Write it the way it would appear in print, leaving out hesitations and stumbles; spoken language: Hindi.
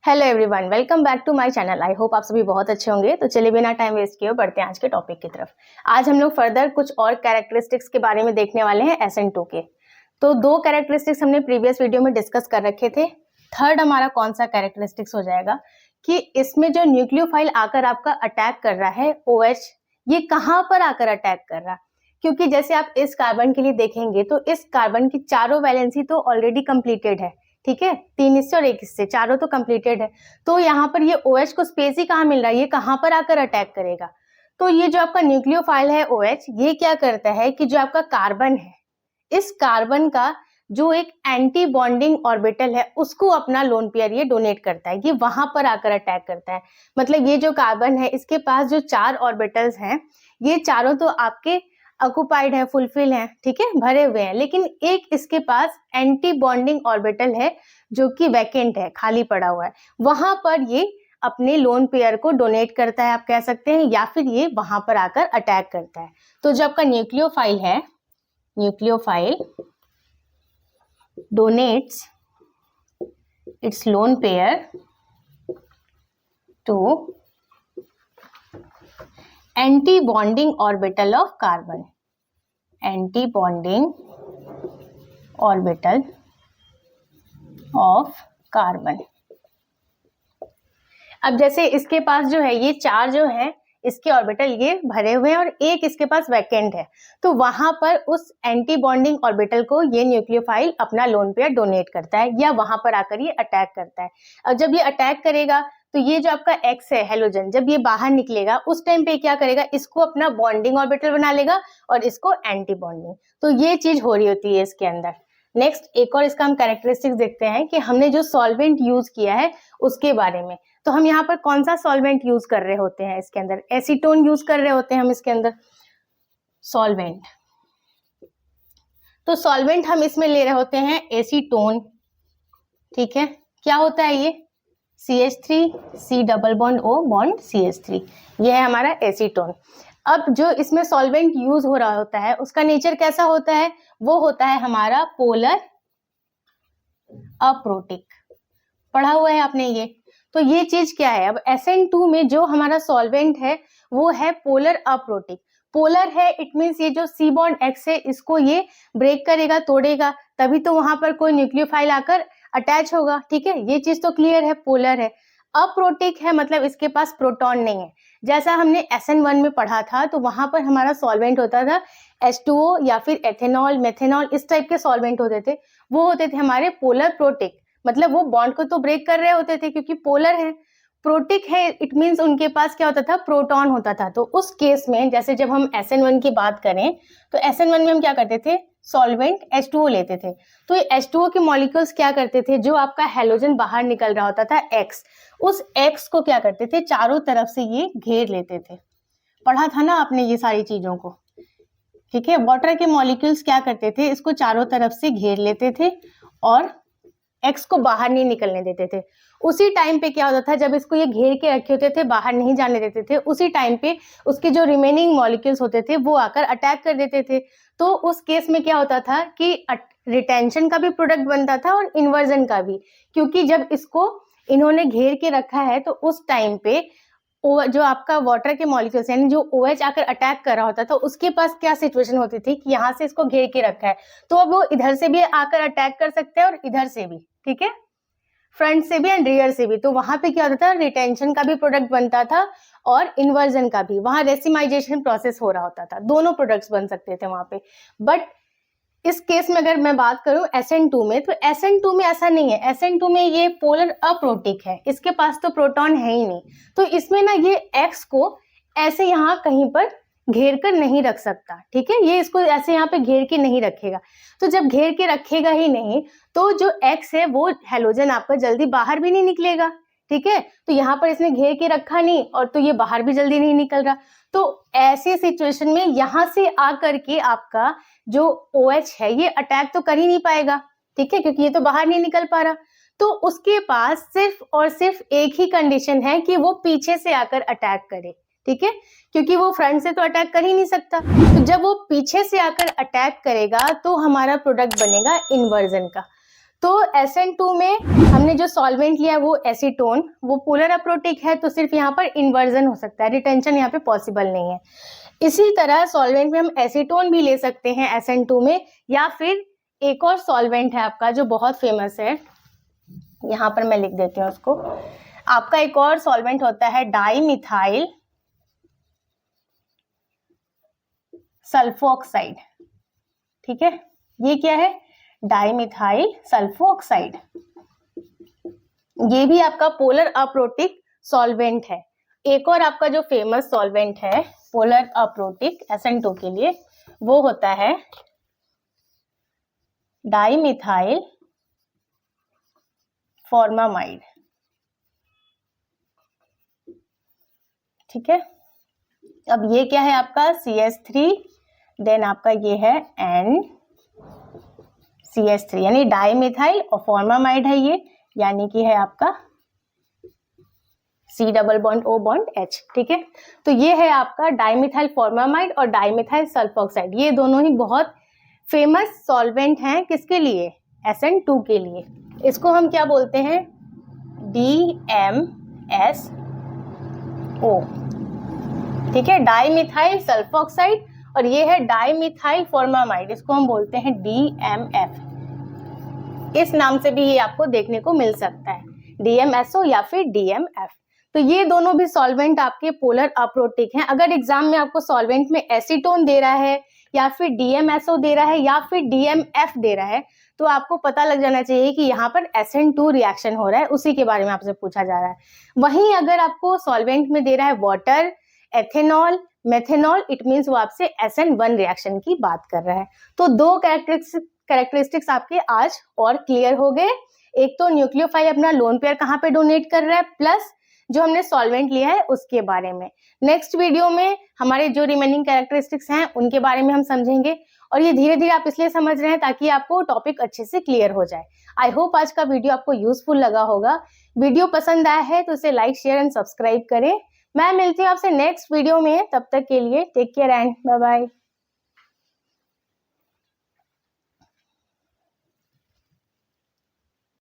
Hello everyone, welcome back to my channel. I hope आप सभी बहुत अच्छे होंगे। तो चलिए बिना टाइम वेस्ट किए बढ़ते हैं आज के टॉपिक की तरफ। आज हम लोग फर्दर कुछ और कैरेक्टरिस्टिक्स के बारे में देखने वाले हैं SN2 के। तो दो कैरेक्टरिस्टिक्स हमने प्रीवियस वीडियो में डिस्कस कर रखे थे। थर्ड हमारा कौन सा कैरेक्टरिस्टिक्स हो जाएगा कि इसमें जो न्यूक्लियोफाइल आकर आपका अटैक कर रहा है OH, ये कहाँ पर आकर अटैक कर रहा है। क्योंकि जैसे आप इस कार्बन के लिए देखेंगे तो इस कार्बन की चारों वैलेंसी तो ऑलरेडी कंप्लीटेड है, ठीक है, 3 इससे और 1 इससे, चारों तो कंप्लीटेड है। तो यहाँ पर ये OH को स्पेस ही कहाँ मिल रहा है, ये कहाँ पर आकर अटैक करेगा। तो ये जो आपका न्यूक्लियोफाइल है OH, ये क्या करता है कि जो आपका कार्बन है, इस कार्बन का जो एक एंटी बॉन्डिंग ऑर्बिटल है उसको अपना लोन पेयर ये डोनेट करता है, ये वहां पर आकर अटैक करता है। मतलब ये जो कार्बन है इसके पास जो 4 ऑर्बिटल्स हैं, ये चारों तो आपके ऑक्युपाइड है, फुलफिल है, ठीक है, भरे हुए हैं, लेकिन एक इसके पास एंटी बॉन्डिंग ऑर्बिटल है जो कि वैकेंट है, खाली पड़ा हुआ है। वहां पर ये अपने लोन पेयर को डोनेट करता है, आप कह सकते हैं, या फिर ये वहां पर आकर अटैक करता है। तो जो आपका न्यूक्लियोफाइल है, nucleophile donates its lone pair to anti bonding orbital of carbon, anti bonding orbital of carbon. अब जैसे इसके पास जो है ये 4 जो है इसके ऑर्बिटल ये भरे हुए हैं और एक इसके पास वैकेंट है, तो वहां पर उस एंटी बॉन्डिंग ऑर्बिटल को ये न्यूक्लियोफाइल अपना लोन पेयर डोनेट करता है या वहां पर आकर ये अटैक करता है। अब जब ये अटैक करेगा तो ये जो आपका X है, हेलोजन, जब ये बाहर निकलेगा उस टाइम पे क्या करेगा, इसको अपना बॉन्डिंग ऑर्बिटल बना लेगा और इसको एंटी बॉन्डिंग। तो ये चीज हो रही होती है इसके अंदर। नेक्स्ट एक और इसका हम कैरेक्टरिस्टिक्स देखते हैं कि हमने जो सॉल्वेंट यूज किया है उसके बारे में। तो हम यहाँ पर कौन सा सॉल्वेंट यूज कर रहे होते हैं, इसके अंदर एसीटोन यूज कर रहे होते हैं हम इसके अंदर सॉल्वेंट। तो सॉल्वेंट हम इसमें ले रहे होते हैं एसीटोन, ठीक है। क्या होता है ये CH3 C double bond O bond CH3, ये है हमारा एसीटोन। अब जो इसमें सॉल्वेंट यूज हो रहा होता है उसका नेचर कैसा होता है, वो होता है हमारा पोलर अप्रोटिक। पढ़ा हुआ है आपने ये। तो ये चीज क्या है, अब SN2 में जो हमारा सॉल्वेंट है वो है पोलर अप्रोटिक। पोलर है, इट मीन्स ये जो C बॉन्ड X है इसको ये ब्रेक करेगा, तोड़ेगा, तभी तो वहां पर कोई न्यूक्लियोफाइल आकर अटैच होगा, ठीक है, ये चीज तो क्लियर है। पोलर है, अप्रोटिक है, मतलब इसके पास प्रोटॉन नहीं है। जैसा हमने SN1 में पढ़ा था तो वहां पर हमारा सॉल्वेंट होता था H2O या फिर एथेनॉल, मेथेनॉल, इस टाइप के सॉल्वेंट होते थे, वो होते थे हमारे पोलर प्रोटिक। मतलब वो बॉन्ड को तो ब्रेक कर रहे होते थे क्योंकि पोलर है। प्रोटिक है, इट मीन्स उनके पास क्या होता था, प्रोटॉन होता था। तो उस केस में जैसे जब हम SN1 की बात करें तो SN1 में हम क्या करते थे, सॉल्वेंट H2O लेते थे। तो ये H2O के मॉलिक्यूल्स क्या करते थे, जो आपका हेलोजन बाहर निकल रहा होता था X, उस X को क्या करते थे, चारों तरफ से ये घेर लेते थे। पढ़ा था ना आपने ये सारी चीजों को, ठीक है। वाटर के मॉलिक्यूल्स क्या करते थे, इसको चारों तरफ से घेर लेते थे और X को बाहर नहीं निकलने देते थे। उसी टाइम पे क्या होता था, जब इसको ये घेर के रखे होते थे, बाहर नहीं जाने देते थे, उसी टाइम पे उसके जो रिमेनिंग मॉलिक्यूल्स होते थे वो आकर अटैक कर देते थे। तो उस केस में क्या होता था कि रिटेंशन का भी प्रोडक्ट बनता था और इन्वर्जन का भी, क्योंकि जब इसको इन्होंने घेर के रखा है तो उस टाइम पे जो आपका वाटर के मॉलिक्यूल्स यानी जो OH आकर अटैक कर रहा होता था उसके पास क्या सिचुएशन होती थी कि यहाँ से इसको घेर के रखा है, तो अब वो इधर से भी आकर अटैक कर सकते हैं और इधर से भी, ठीक है, फ्रंट से भी एंड रियर से भी। तो वहां पे क्या होता था, रिटेंशन का भी प्रोडक्ट बनता था और इन्वर्जन का भी, वहां रेसिमाइजेशन प्रोसेस हो रहा होता था, दोनों प्रोडक्ट्स बन सकते थे वहां पे। बट इस केस में अगर मैं बात करूं SN2 में, तो SN2 में ऐसा नहीं है। SN2 में ये पोलर अप्रोटिक है, इसके पास तो प्रोटॉन है ही नहीं, तो इसमें ना ये X को ऐसे यहाँ कहीं पर घेर कर नहीं रख सकता, ठीक है, ये इसको ऐसे यहाँ पे घेर के नहीं रखेगा। तो जब घेर के रखेगा ही नहीं तो जो X है वो हेलोजन आपका जल्दी बाहर भी नहीं निकलेगा, ठीक है। तो यहाँ पर इसने घेर के रखा नहीं और तो ये बाहर भी जल्दी नहीं निकल रहा। तो ऐसी सिचुएशन में यहाँ से आकर के आपका जो OH है ये अटैक तो कर ही नहीं पाएगा, ठीक है, क्योंकि ये तो बाहर नहीं निकल पा रहा। तो उसके पास सिर्फ और सिर्फ एक ही कंडीशन है कि वो पीछे से आकर अटैक करे, ठीक है, क्योंकि वो फ्रंट से तो अटैक कर ही नहीं सकता। तो जब वो पीछे से आकर अटैक करेगा तो हमारा प्रोडक्ट बनेगा इन्वर्जन का। तो SN2 में हमने जो सॉल्वेंट लिया है वो एसीटोन, वो पोलर अप्रोटिक है, तो सिर्फ यहाँ पर इन्वर्जन हो सकता है, रिटेंशन यहाँ पे पॉसिबल नहीं है। इसी तरह सॉल्वेंट में हम एसीटोन भी ले सकते हैं SN2 में, या फिर एक और सॉल्वेंट है आपका जो बहुत फेमस है, यहाँ पर मैं लिख देती हूँ उसको। आपका एक और सॉल्वेंट होता है डाइमिथाइल सल्फोक्साइड, ठीक है, ये क्या है, डाइमिथाइल सल्फोक्साइड। ये भी आपका पोलर अप्रोटिक सॉल्वेंट है। एक और आपका जो फेमस सॉल्वेंट है पोलर अप्रोटिक SN2 के लिए, वो होता है डाइमिथाइल फॉर्मामाइड, ठीक है। अब ये क्या है आपका CH3, देन आपका ये है NCH3, यानी डाइमिथाइल और फॉर्मामाइड है ये, यानी कि है आपका C double bond O bond H, ठीक है। तो ये है आपका डाइमिथाइल फॉर्मामाइड और डाइमिथाइल सल्फोक्साइड, ये दोनों ही बहुत फेमस सॉल्वेंट हैं, किसके लिए, SN2 के लिए। इसको हम क्या बोलते हैं, DMSO, ठीक है, डाइमिथाइल सल्फोक्साइड, और ये है डाइमिथाइल फॉर्मामाइड, इसको हम बोलते हैं DMF। इस नाम से भी ये आपको देखने को मिल सकता है, DMSO या फिर DMF। तो ये दोनों भी सॉल्वेंट आपके पोलर अप्रोटिक हैं। अगर एग्जाम में आपको सॉल्वेंट में एसीटोन दे रहा है, या फिर DMSO दे रहा है, या फिर DMF दे रहा है, तो आपको पता लग जाना चाहिए कि यहाँ पर SN2 रिएक्शन हो रहा है, उसी के बारे में आपसे पूछा जा रहा है। वहीं अगर आपको सॉल्वेंट में दे रहा है water, ethanol, methanol, it means वो आपसे SN1 रिएक्शन की बात कर रहा है। तो दो कैरेक्टरिस्टिक्स आपके आज और क्लियर हो गए। एक तो न्यूक्लियोफाइल अपना लोन पेयर कहाँ पे डोनेट कर रहा है, प्लस जो हमने सॉल्वेंट लिया है उसके बारे में। नेक्स्ट वीडियो में हमारे जो रिमेनिंग कैरेक्टरिस्टिक्स हैं उनके बारे में हम समझेंगे, और ये धीरे धीरे आप इसलिए समझ रहे हैं ताकि आपको टॉपिक अच्छे से क्लियर हो जाए। आई होप आज का वीडियो आपको यूजफुल लगा होगा। वीडियो पसंद आया है तो इसे लाइक, शेयर एंड सब्सक्राइब करें। मैं मिलती हूँ आपसे नेक्स्ट वीडियो में, तब तक के लिए take care and bye bye.